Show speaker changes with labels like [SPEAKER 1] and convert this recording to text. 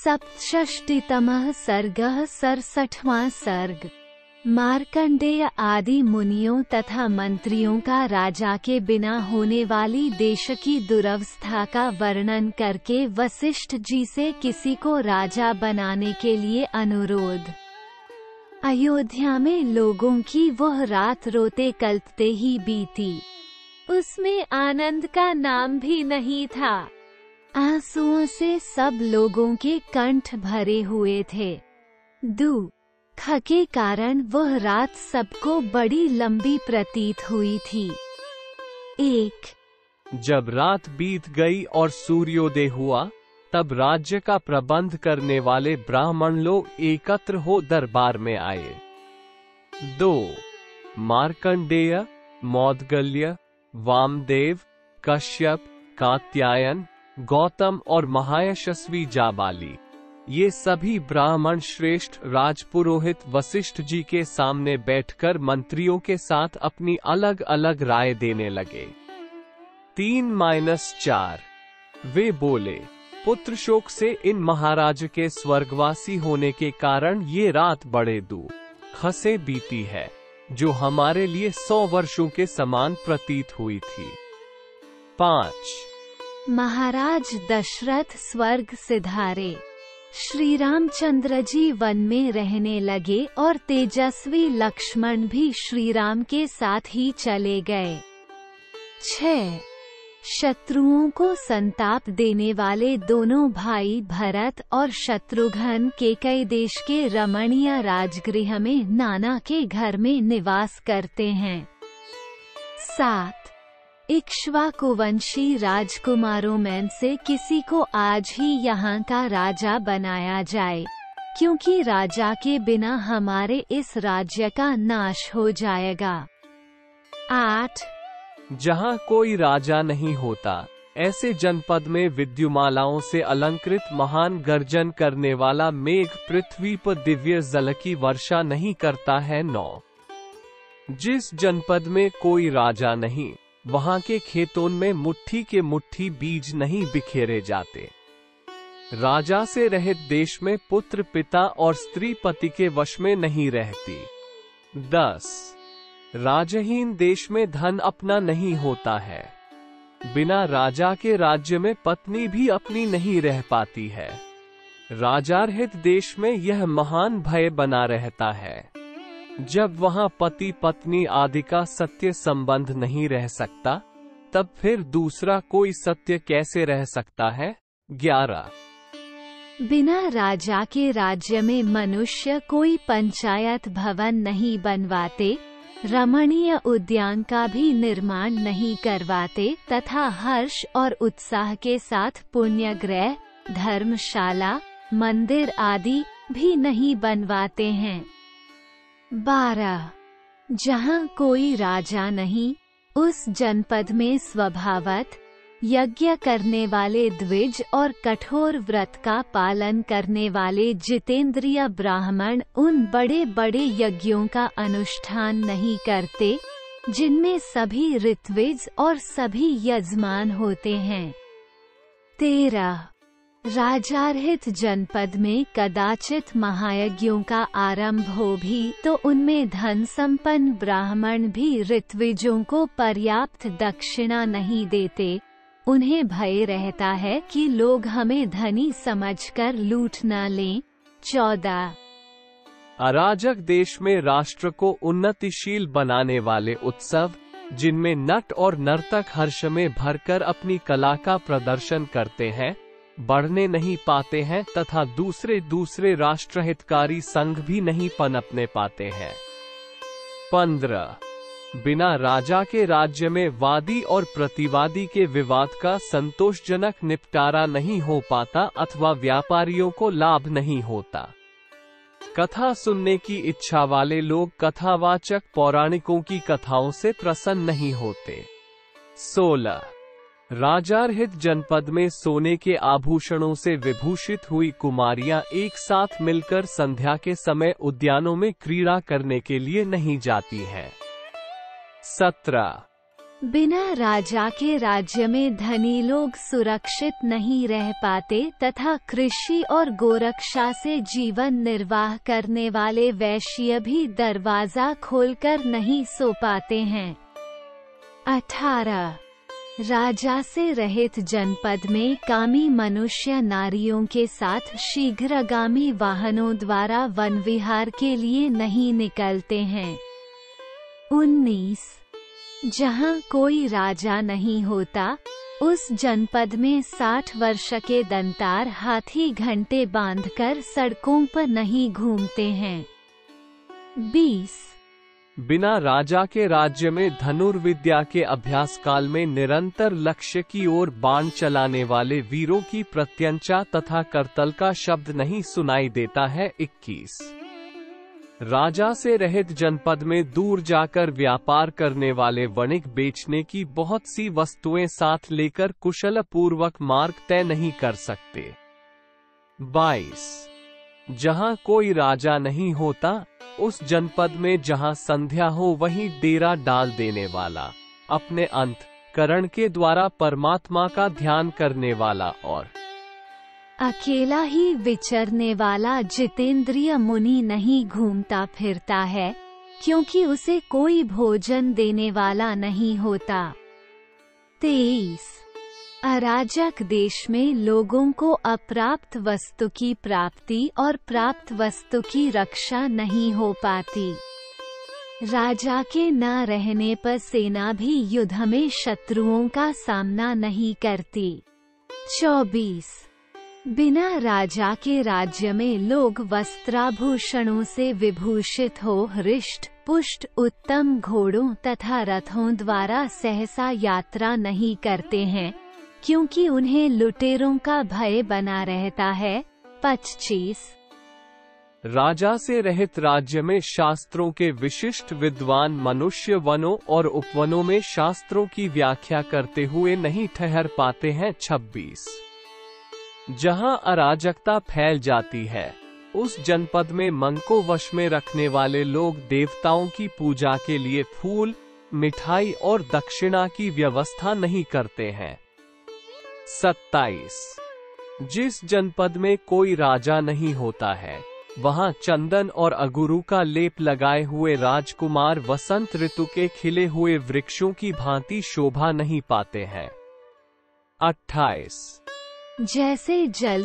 [SPEAKER 1] सप्तषष्टितमः सर्गः 67वां सर्ग। मार्कंडेय आदि मुनियों तथा मंत्रियों का राजा के बिना होने वाली देश की दुरवस्था का वर्णन करके वशिष्ठ जी से किसी को राजा बनाने के लिए अनुरोध। अयोध्या में लोगों की वह रात रोते कल्पते ही बीती। उसमें आनंद का नाम भी नहीं था। आंसुओं से सब लोगों के कंठ भरे हुए थे। दुख के कारण वह रात सबको बड़ी लंबी प्रतीत हुई थी।
[SPEAKER 2] जब रात बीत गई और सूर्योदय हुआ, तब राज्य का प्रबंध करने वाले ब्राह्मण लोग एकत्र हो दरबार में आए। 2 मार्कंडेय, मौद्गल्य, वामदेव, कश्यप, कात्यायन, गौतम और महायशस्वी जाबाली, ये सभी ब्राह्मण श्रेष्ठ राजपुरोहित वशिष्ठ जी के सामने बैठकर मंत्रियों के साथ अपनी अलग अलग राय देने लगे। 3-4 वे बोले, पुत्र शोक से इन महाराज के स्वर्गवासी होने के कारण ये रात बड़े दुख से बीती है, जो हमारे लिए 100 वर्षों के समान प्रतीत हुई थी। 5
[SPEAKER 1] महाराज दशरथ स्वर्ग सिधारे। श्री रामचंद्र जी वन में रहने लगे और तेजस्वी लक्ष्मण भी श्री राम के साथ ही चले गए। 6 शत्रुओं को संताप देने वाले दोनों भाई भरत और शत्रुघ्न केकई देश के रमणीय राजगृह में नाना के घर में निवास करते हैं। 7 इक्ष्वाकुवंशी राजकुमारों में से किसी को आज ही यहाँ का राजा बनाया जाए, क्योंकि राजा के बिना हमारे इस राज्य का नाश हो जाएगा। 8
[SPEAKER 2] जहाँ कोई राजा नहीं होता, ऐसे जनपद में विद्युमालाओं से अलंकृत महान गर्जन करने वाला मेघ पृथ्वी पर दिव्य जल की वर्षा नहीं करता है। 9 जिस जनपद में कोई राजा नहीं, वहां के खेतों में मुट्ठी के मुट्ठी बीज नहीं बिखेरे जाते। राजा से रहित देश में पुत्र पिता और स्त्री पति के वश में नहीं रहती। 10 राजहीन देश में धन अपना नहीं होता है। बिना राजा के राज्य में पत्नी भी अपनी नहीं रह पाती है। राजारहित देश में यह महान भय बना रहता है। जब वहां पति पत्नी आदि का सत्य संबंध नहीं रह सकता, तब फिर दूसरा कोई सत्य कैसे रह सकता है। 11
[SPEAKER 1] बिना राजा के राज्य में मनुष्य कोई पंचायत भवन नहीं बनवाते, रमणीय उद्यान का भी निर्माण नहीं करवाते तथा हर्ष और उत्साह के साथ पुण्यगृह, धर्मशाला, मंदिर आदि भी नहीं बनवाते हैं। 12 जहाँ कोई राजा नहीं, उस जनपद में स्वभावत यज्ञ करने वाले द्विज और कठोर व्रत का पालन करने वाले जितेंद्रिय ब्राह्मण उन बड़े बड़े यज्ञों का अनुष्ठान नहीं करते, जिनमें सभी ऋत्विज और सभी यजमान होते हैं। 13 राजारहित जनपद में कदाचित महायज्ञों का आरंभ हो भी तो उनमें धन संपन्न ब्राह्मण भी ऋत्विजों को पर्याप्त दक्षिणा नहीं देते। उन्हें भय रहता है कि लोग हमें धनी समझकर लूट न लें। 14
[SPEAKER 2] अराजक देश में राष्ट्र को उन्नतिशील बनाने वाले उत्सव, जिनमें नट और नर्तक हर्ष में भरकर अपनी कला का प्रदर्शन करते हैं, बढ़ने नहीं पाते हैं तथा दूसरे राष्ट्रहितकारी संघ भी नहीं पनपने पाते हैं। 15 बिना राजा के राज्य में वादी और प्रतिवादी के विवाद का संतोषजनक निपटारा नहीं हो पाता अथवा व्यापारियों को लाभ नहीं होता। कथा सुनने की इच्छा वाले लोग कथावाचक पौराणिकों की कथाओं से प्रसन्न नहीं होते। 16 राजारहित जनपद में सोने के आभूषणों से विभूषित हुई कुमारियां एक साथ मिलकर संध्या के समय उद्यानों में क्रीड़ा करने के लिए नहीं जाती हैं। 17
[SPEAKER 1] बिना राजा के राज्य में धनी लोग सुरक्षित नहीं रह पाते तथा कृषि और गोरक्षा से जीवन निर्वाह करने वाले वैश्य भी दरवाजा खोलकर नहीं सो पाते हैं। 18 राजा से रहित जनपद में कामी मनुष्य नारियों के साथ शीघ्रगामी वाहनों द्वारा वन विहार के लिए नहीं निकलते हैं। 19 जहाँ कोई राजा नहीं होता, उस जनपद में 60 वर्ष के दंतार हाथी घंटे बांधकर सड़कों पर नहीं घूमते हैं। 20
[SPEAKER 2] बिना राजा के राज्य में धनुर्विद्या के अभ्यास काल में निरंतर लक्ष्य की ओर बाण चलाने वाले वीरों की प्रत्यंचा तथा करतल का शब्द नहीं सुनाई देता है। 21 राजा से रहित जनपद में दूर जाकर व्यापार करने वाले वणिक बेचने की बहुत सी वस्तुएं साथ लेकर कुशल पूर्वक मार्ग तय नहीं कर सकते। 22 जहां कोई राजा नहीं होता, उस जनपद में जहां संध्या हो वहीं डेरा डाल देने वाला, अपने अंतःकरण के द्वारा परमात्मा का ध्यान करने वाला और
[SPEAKER 1] अकेला ही विचरने वाला जितेंद्रिय मुनि नहीं घूमता फिरता है, क्योंकि उसे कोई भोजन देने वाला नहीं होता। 23 अराजक देश में लोगों को अप्राप्त वस्तु की प्राप्ति और प्राप्त वस्तु की रक्षा नहीं हो पाती। राजा के न रहने पर सेना भी युद्ध में शत्रुओं का सामना नहीं करती। 24 बिना राजा के राज्य में लोग वस्त्राभूषणों से विभूषित हो हृष्ट पुष्ट उत्तम घोड़ों तथा रथों द्वारा सहसा यात्रा नहीं करते हैं, क्योंकि उन्हें लुटेरों का भय बना रहता है। 25
[SPEAKER 2] राजा से रहित राज्य में शास्त्रों के विशिष्ट विद्वान मनुष्य वनों और उपवनों में शास्त्रों की व्याख्या करते हुए नहीं ठहर पाते हैं। 26 जहां अराजकता फैल जाती है, उस जनपद में मन को वश में रखने वाले लोग देवताओं की पूजा के लिए फूल, मिठाई और दक्षिणा की व्यवस्था नहीं करते हैं। 27 जिस जनपद में कोई राजा नहीं होता है, वहां चंदन और अगुरु का लेप लगाए हुए राजकुमार वसंत ऋतु के खिले हुए वृक्षों की भांति शोभा नहीं पाते हैं। 28
[SPEAKER 1] जैसे जल